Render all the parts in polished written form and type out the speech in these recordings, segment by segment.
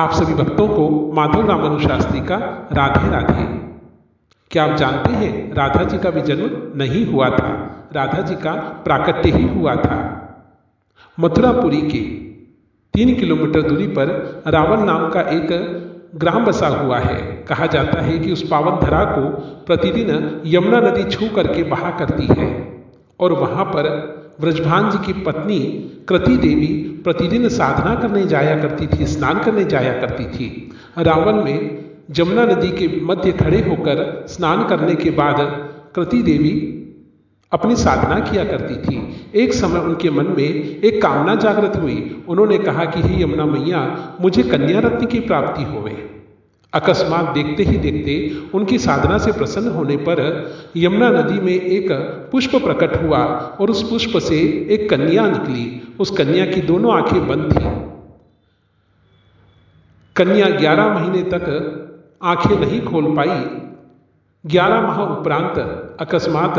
आप सभी भक्तों को माधव रामानुज शास्त्री का राधे राधे। क्या आप जानते हैं राधा जी का भी जन्म नहीं हुआ था, राधा जी का प्राकट्य ही हुआ था। मथुरापुरी के 3 किलोमीटर दूरी पर रावण नाम का एक ग्राम बसा हुआ है। कहा जाता है कि उस पावन धरा को प्रतिदिन यमुना नदी छू करके बहा करती है और वहाँ पर ब्रजभान जी की पत्नी कृति देवी प्रतिदिन साधना करने जाया करती थी, स्नान करने जाया करती थी। रावण में यमुना नदी के मध्य खड़े होकर स्नान करने के बाद कृति देवी अपनी साधना किया करती थी। एक समय उनके मन में एक कामना जागृत हुई। उन्होंने कहा कि हे यमुना मैया, मुझे कन्या रत्न की प्राप्ति होवे। अकस्मात देखते ही देखते उनकी साधना से प्रसन्न होने पर यमुना नदी में एक पुष्प प्रकट हुआ और उस पुष्प से एक कन्या निकली। उस कन्या की दोनों आंखें बंद थी। कन्या 11 महीने तक आंखें नहीं खोल पाई। 11 माह उपरांत अकस्मात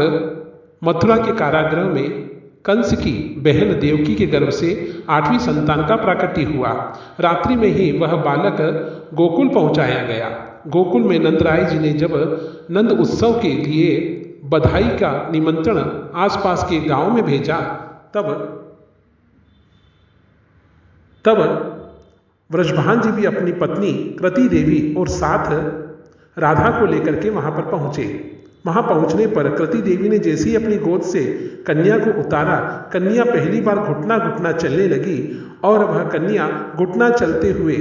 मथुरा के कारागृह में कंस की बहन देवकी के गर्भ से 8वीं संतान का प्राकट्य हुआ। रात्रि में ही वह बालक गोकुल पहुंचाया गया। गोकुल में नंदराय जी ने जब नंद उत्सव के लिए बधाई का निमंत्रण आसपास के गांव में भेजा, तब ब्रजभान जी भी अपनी पत्नी कृति देवी और साथ राधा को लेकर के वहां पर पहुंचे। वहां पहुंचने पर कृति देवी ने जैसे ही अपनी गोद से कन्या को उतारा, कन्या पहली बार घुटना घुटना चलने लगी और वह कन्या घुटना चलते हुए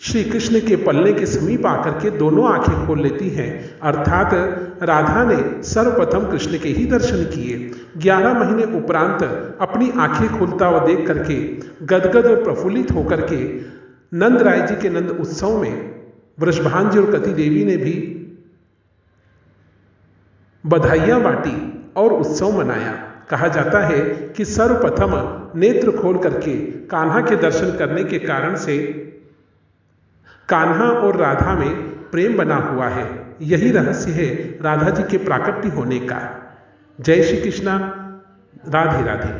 श्री कृष्ण के पल्ले के समीप आकर के दोनों आंखें खोल लेती हैं। अर्थात राधा ने सर्वप्रथम कृष्ण के ही दर्शन किए। 11 महीने उपरांत अपनी आंखें खोलता हुआ देख करके गदगद और प्रफुल्लित होकर के नंद राय जी के नंद उत्सव में ब्रजभान जी और कृति देवी ने भी बधाइयां बांटी और उत्सव मनाया। कहा जाता है कि सर्वप्रथम नेत्र खोल करके कान्हा के दर्शन करने के कारण से कान्हा और राधा में प्रेम बना हुआ है। यही रहस्य है राधा जी के प्राकट्य होने का। जय श्री कृष्णा, राधे राधे।